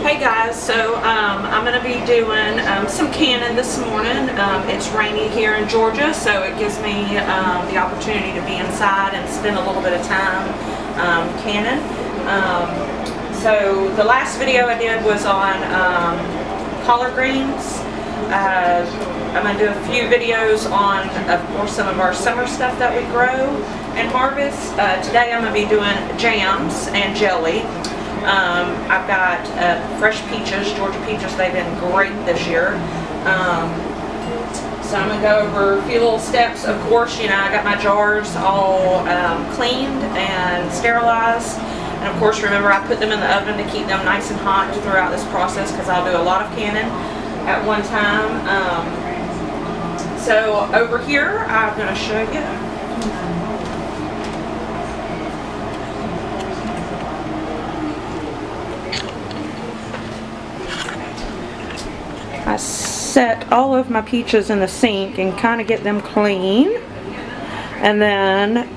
Hey guys, so I'm going to be doing some canning this morning. It's rainy here in Georgia, so it gives me the opportunity to be inside and spend a little bit of time canning. So the last video I did was on collard greens. I'm going to do a few videos on, of course, some of our summer stuff that we grow and harvest. Today I'm going to be doing jams and jelly. I've got fresh peaches, Georgia peaches. They've been great this year. So I'm going to go over a few little steps. Of course, you know, I got my jars all cleaned and sterilized. And of course, remember, I put them in the oven to keep them nice and hot throughout this process because I'll do a lot of canning at one time. So over here, I'm going to show you. I set all of my peaches in the sink and kind of get them clean, and then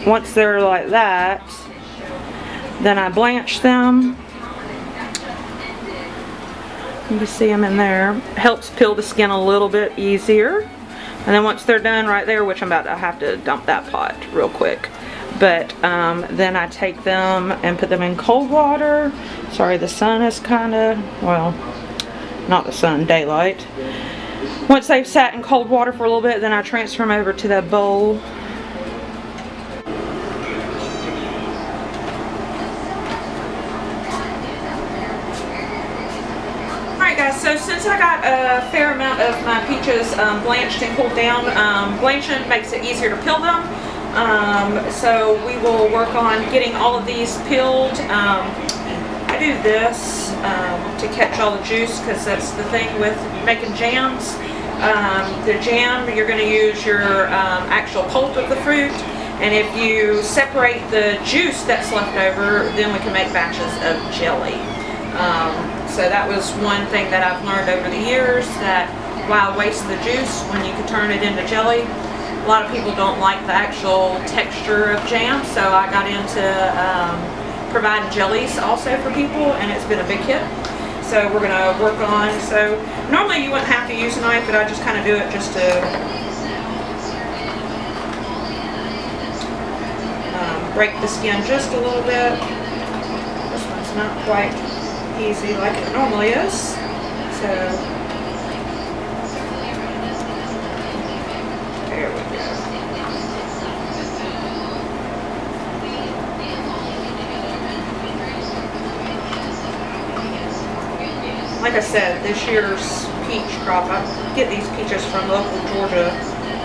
once they're like that, then I blanch them. You can see them in there. Helps peel the skin a little bit easier. And then once they're done right there, which I have to dump that pot real quick, but then I take them and put them in cold water. Sorry, the sun is kind of, well, not the sun, daylight. Once they've sat in cold water for a little bit, then I transfer them over to that bowl. Alright guys, so since I got a fair amount of my peaches blanched and cooled down, blanching makes it easier to peel them. So we will work on getting all of these peeled. I do this to catch all the juice because that's the thing with making jams. The jam, you're going to use your actual pulp of the fruit, and if you separate the juice that's left over, then we can make batches of jelly. So that was one thing that I've learned over the years, that why waste the juice when you can turn it into jelly. A lot of people don't like the actual texture of jam, so I got into provide jellies also for people, and it's been a big hit. So we're going to work on, so normally you wouldn't have to use a knife, but I just kind of do it just to break the skin just a little bit. This one's not quite easy like it normally is. So there we go. Like I said, this year's peach crop, I get these peaches from local Georgia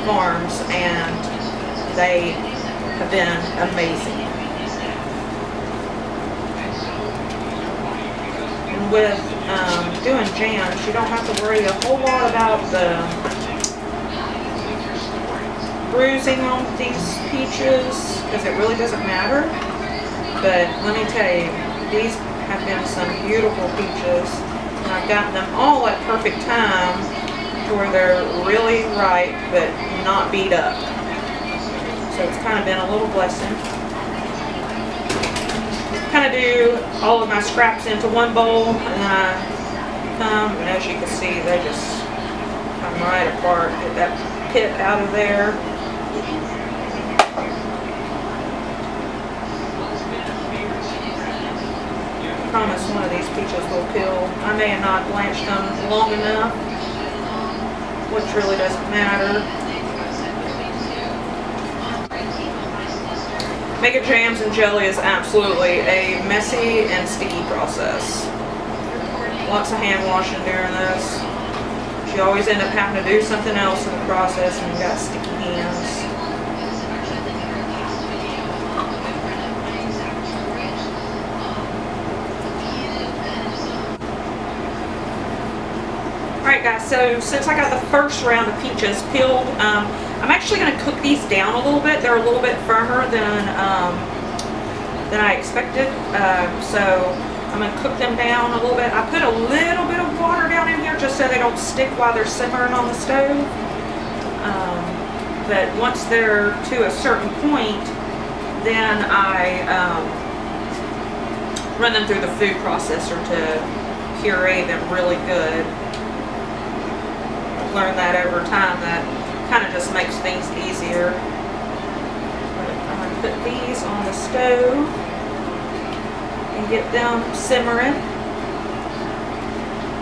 farms, and they have been amazing. And with doing jams, you don't have to worry a whole lot about the bruising on these peaches, because it really doesn't matter. But let me tell you, these have been some beautiful peaches. And I've gotten them all at perfect time to where they're really ripe but not beat up. So it's kind of been a little blessing. Kind of do all of my scraps into one bowl, and then I come, and as you can see, they just come right apart. Get that pit out of there. I promise one of these peaches will peel. I may have not blanched them long enough, which really doesn't matter. Making jams and jelly is absolutely a messy and sticky process. Lots of hand washing during this. You always end up having to do something else in the process, and you've got sticky hands. Alright guys, so since I got the first round of peaches peeled, I'm actually going to cook these down a little bit. They're a little bit firmer than I expected, so I'm going to cook them down a little bit. I put a little bit of water down in here just so they don't stick while they're simmering on the stove. But once they're to a certain point, then I run them through the food processor to puree them really good. I've learned that over time, that kind of just makes things easier. But I'm going to put these on the stove and get them simmering.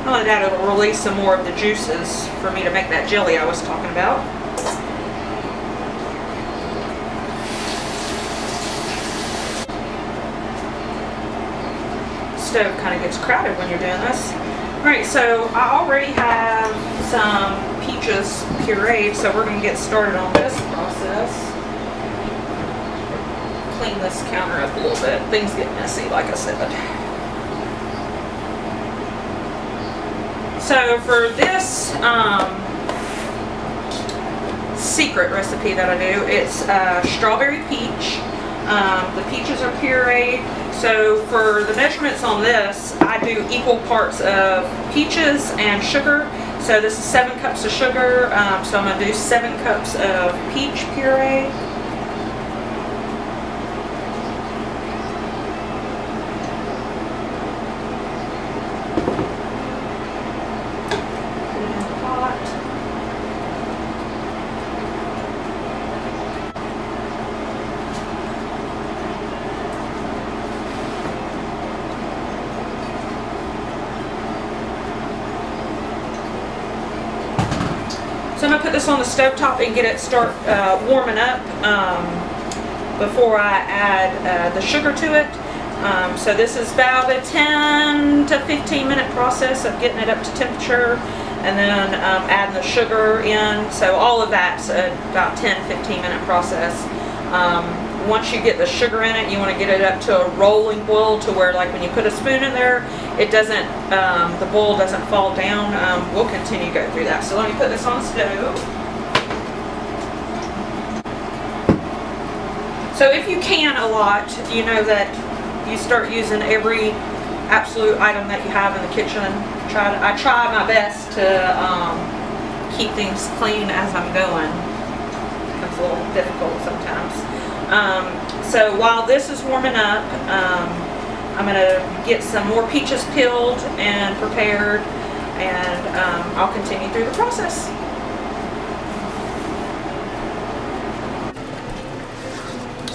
Only that it'll release some more of the juices for me to make that jelly I was talking about. Stove kind of gets crowded when you're doing this. Alright, so I already have some peaches pureed, so we're going to get started on this process. Clean this counter up a little bit. Things get messy, like I said. So for this secret recipe that I do, it's strawberry peach. The peaches are pureed. So for the measurements on this, I do equal parts of peaches and sugar. So this is 7 cups of sugar. So I'm going to do 7 cups of peach puree. So I'm going to put this on the stovetop and get it start warming up before I add the sugar to it. So this is about a 10 to 15 minute process of getting it up to temperature and then adding the sugar in. So all of that's about 10-15 minute process. Once you get the sugar in it, you want to get it up to a rolling boil to where, like, when you put a spoon in there, it doesn't, the boil doesn't fall down. We'll continue to go through that. So let me put this on the stove. So if you can a lot, you know that you start using every absolute item that you have in the kitchen. I try my best to keep things clean as I'm going. It's a little difficult sometimes. So while this is warming up, I'm going to get some more peaches peeled and prepared, and I'll continue through the process.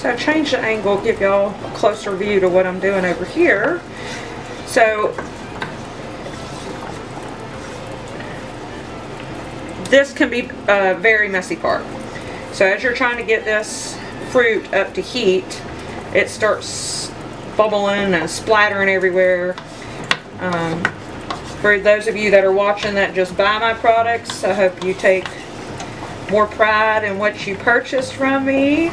So I changed the angle, give y'all a closer view to what I'm doing over here. So this can be a very messy part. So as you're trying to get this fruit up to heat, it starts bubbling and splattering everywhere. For those of you that are watching that just buy my products, I hope you take more pride in what you purchase from me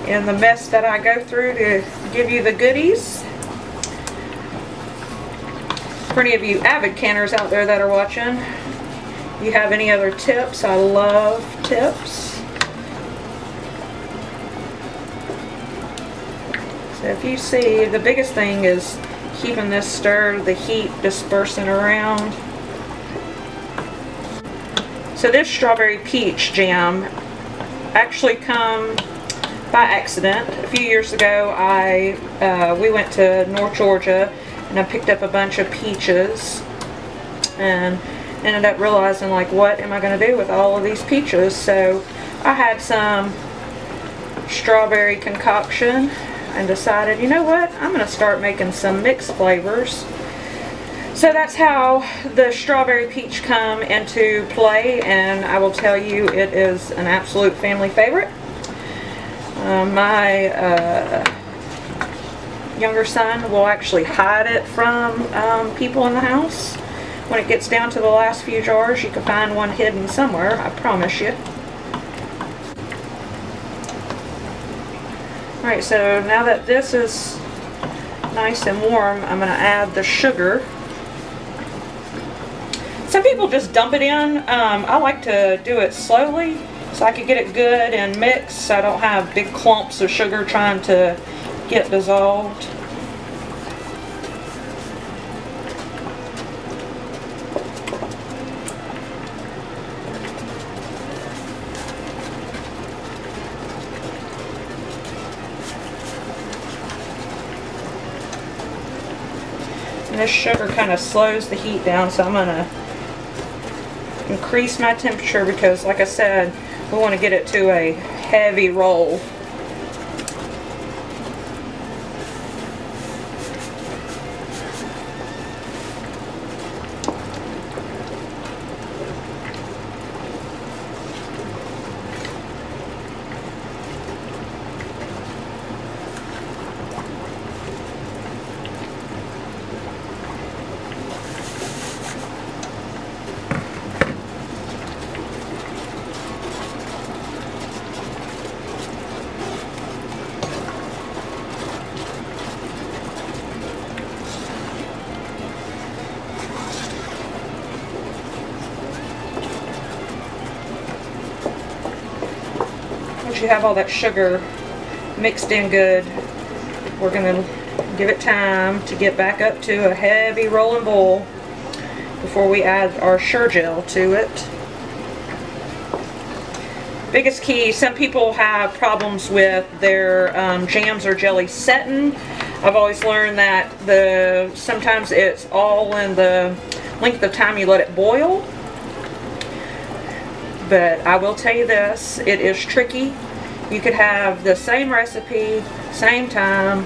and the mess that I go through to give you the goodies. For any of you avid canners out there that are watching, if you have any other tips, I love tips. So if you see, the biggest thing is keeping this stirred, the heat dispersing around. So this strawberry peach jam actually come by accident. A few years ago, we went to North Georgia and I picked up a bunch of peaches and ended up realizing, like, what am I going to do with all of these peaches? So I had some strawberry concoction and decided, you know what, I'm going to start making some mixed flavors. So that's how the strawberry peach come into play, and I will tell you, it is an absolute family favorite. My younger son will actually hide it from people in the house. When it gets down to the last few jars, you can find one hidden somewhere, I promise you. Alright, so now that this is nice and warm, I'm going to add the sugar. Some people just dump it in. I like to do it slowly so I can get it good and mixed so I don't have big clumps of sugar trying to get dissolved. And this sugar kind of slows the heat down, so I'm gonna increase my temperature because, like I said, we want to get it to a heavy roll. You have all that sugar mixed in good, we're going to give it time to get back up to a heavy rolling boil before we add our Sure-Gel to it. Biggest key, some people have problems with their jams or jellies setting. I've always learned that sometimes it's all in the length of time you let it boil. But I will tell you this, it is tricky. You could have the same recipe, same time.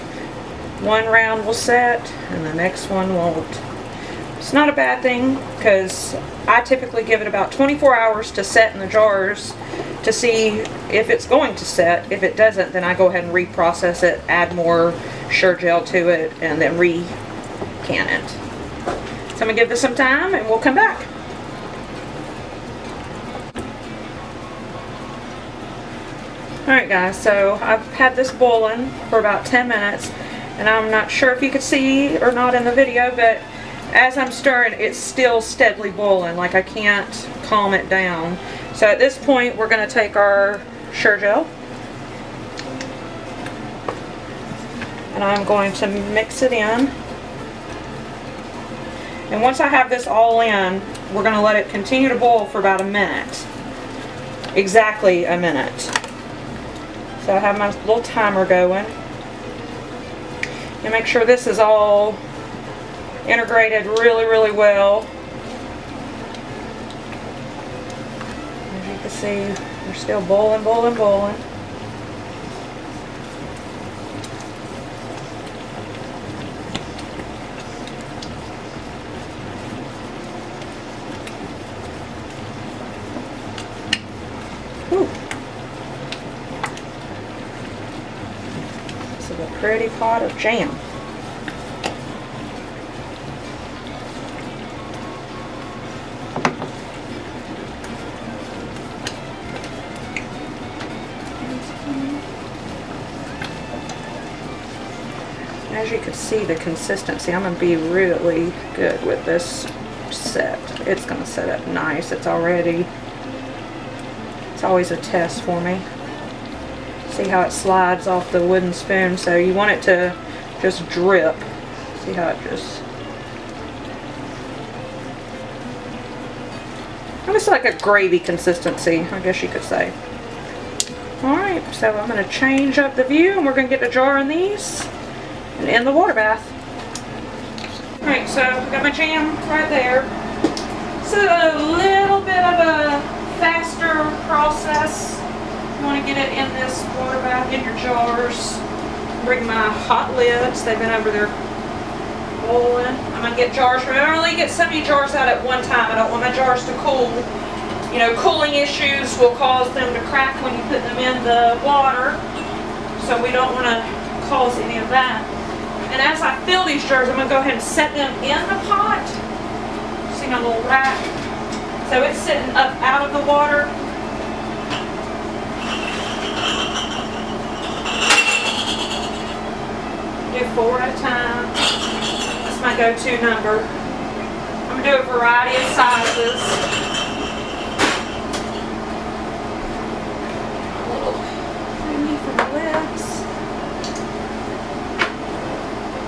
One round will set and the next one won't. It's not a bad thing because I typically give it about 24 hours to set in the jars to see if it's going to set. If it doesn't, then I go ahead and reprocess it, add more Sure-Gel to it, and then re-can it. So I'm going to give this some time and we'll come back. Alright guys, so I've had this boiling for about 10 minutes and I'm not sure if you could see or not in the video, but as I'm stirring it's still steadily boiling, like I can't calm it down. So at this point we're going to take our Sure-Gel and I'm going to mix it in. And once I have this all in, we're going to let it continue to boil for about a minute. Exactly a minute. So I have my little timer going. And make sure this is all integrated really well. As you can see, we're still boiling. Whew. A pretty pot of jam. As you can see, the consistency, I'm going to be really good with this set. It's going to set up nice. It's always a test for me. See how it slides off the wooden spoon, so you want it to just drip. See how it just... It's like a gravy consistency, I guess you could say. Alright, so I'm going to change up the view and we're going to get a jar in these and end the water bath. Alright, so I've got my jam right there. So a little bit of a faster process. You want to get it in this water bath, in your jars. Bring my hot lids, they've been over there boiling. I'm going to get jars, remember I only get so many jars out at one time. I don't want my jars to cool. You know, cooling issues will cause them to crack when you put them in the water. So we don't want to cause any of that. And as I fill these jars, I'm going to go ahead and set them in the pot. See my little rack? So it's sitting up out of the water. Do 4 at a time. That's my go-to number. I'm going to do a variety of sizes. A little creamy for the lips.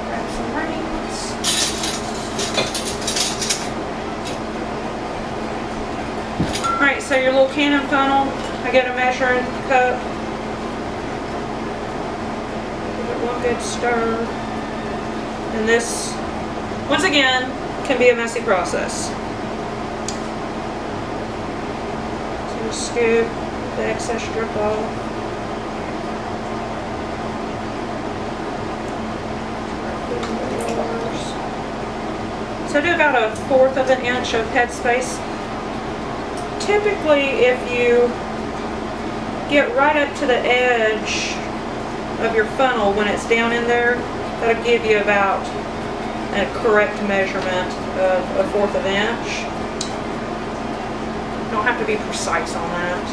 Grab some rings. Alright, so your little cannon funnel, I get a measuring cup. One good stir, and this Once again, can be a messy process. So just scoop the excess drip off. So do about 1/4 of an inch of headspace. Typically, if you get right up to the edge of your funnel when it's down in there, that'll give you about a correct measurement of 1/4 of an inch. You don't have to be precise on that.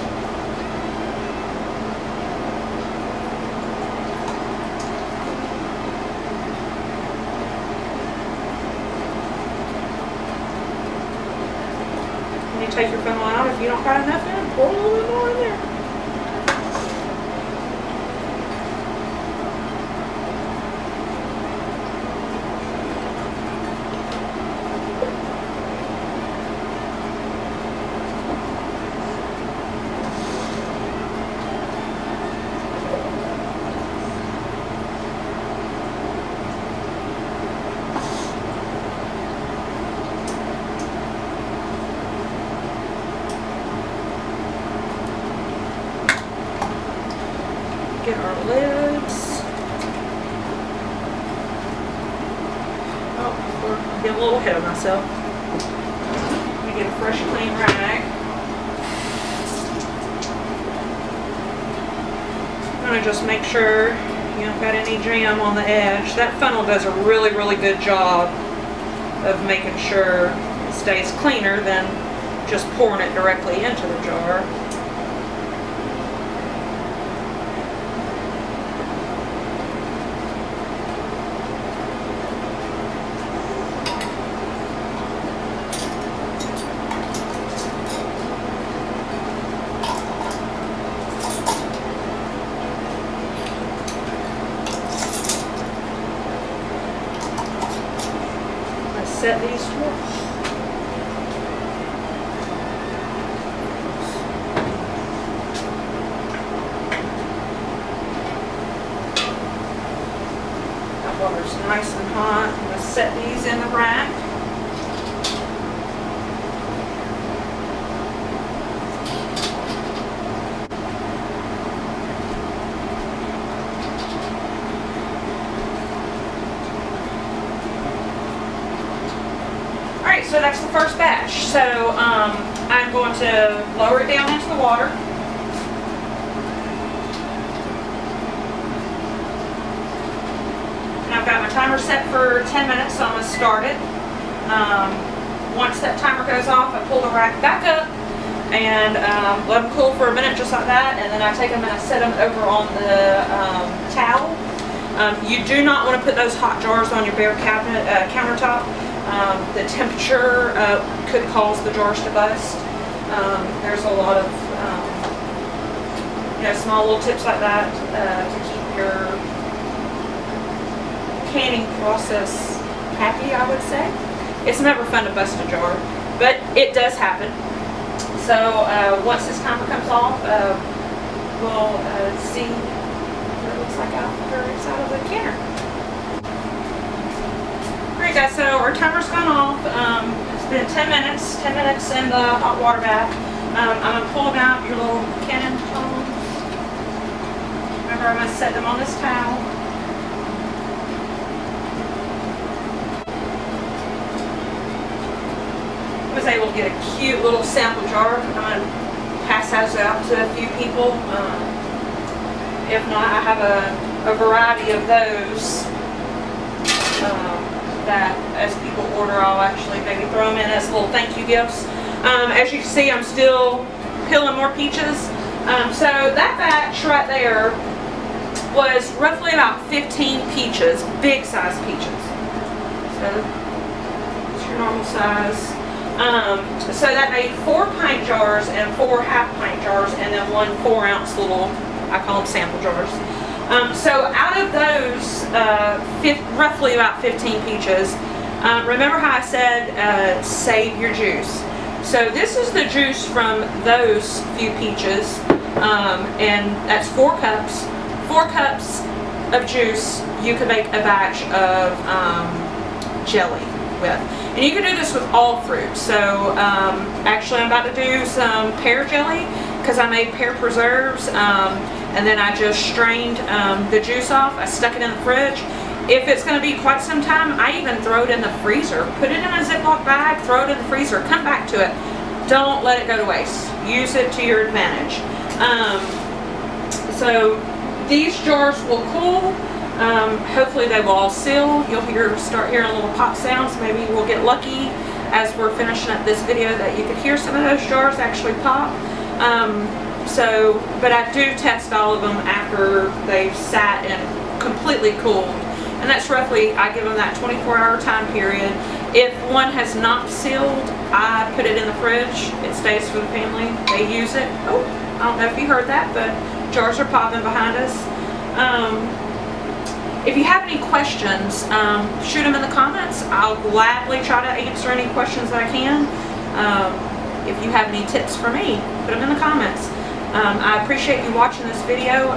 When you take your funnel out, if you don't got enough in, pour a little bit more in there. Get our lids. Oh, I'm getting a little ahead of myself. Let me get a fresh, clean rag. I'm gonna just make sure you don't got any jam on the edge. That funnel does a really, really good job of making sure it stays cleaner than just pouring it directly into the jar. Set these to that water's nice and hot. I'm going to set these in the rack. So that's the first batch. So I'm going to lower it down into the water. And I've got my timer set for 10 minutes, so I'm going to start it. Once that timer goes off, I pull the rack back up and let them cool for a minute just like that, and then I take them and I set them over on the towel. You do not want to put those hot jars on your bare cabinet countertop. The temperature could cause the jars to bust. There's a lot of small little tips like that to keep your canning process happy, I would say. It's never fun to bust a jar, but it does happen. So once this timer comes off, we'll see what it looks like after it's out of the canner. Alright guys, so our timer's gone off. It's been 10 minutes in the hot water bath. I'm going to pull them out, your little cannon tongs. Remember, I'm going to set them on this towel. I was able to get a cute little sample jar. I'm going to pass those out to a few people. If not, I have a variety of those. That as people order, I'll actually maybe throw them in as little thank you gifts. As you can see, I'm still peeling more peaches. So that batch right there was roughly about 15 peaches, big size peaches. So it's your normal size. So that made 4 pint jars and 4 half pint jars, and then 1 4-ounce little, I call them sample jars. So out of those, roughly about 15 peaches, remember how I said save your juice. So this is the juice from those few peaches, and that's 4 cups. 4 cups of juice, you could make a batch of jelly. with. And you can do this with all fruit. So actually I'm about to do some pear jelly because I made pear preserves, and then I just strained the juice off. I stuck it in the fridge. If it's going to be quite some time, I even throw it in the freezer. Put it in a Ziploc bag, throw it in the freezer, come back to it. Don't let it go to waste. Use it to your advantage. So these jars will cool. Hopefully they will all seal. You'll start hearing little pop sounds. Maybe we'll get lucky as we're finishing up this video that you could hear some of those jars actually pop. But I do test all of them after they've sat and completely cooled. And that's roughly, I give them that 24-hour time period. If one has not sealed, I put it in the fridge. It stays for the family. They use it. Oh, I don't know if you heard that, but jars are popping behind us. If you have any questions, shoot them in the comments. I'll gladly try to answer any questions that I can. If you have any tips for me, put them in the comments. I appreciate you watching this video.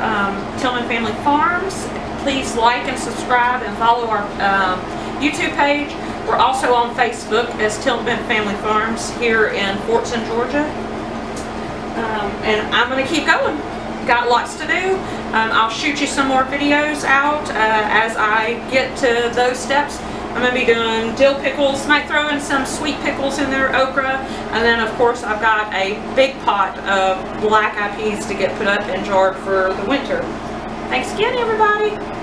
Tillman Family Farms. Please like and subscribe and follow our YouTube page. We're also on Facebook as Tillman Family Farms here in Fortson, Georgia. And I'm going to keep going. Got lots to do. I'll shoot you some more videos out as I get to those steps. I'm going to be doing dill pickles. Might throw in some sweet pickles in there, okra. And then, of course, I've got a big pot of black eyed peas to get put up and jarred for the winter. Thanks again, everybody.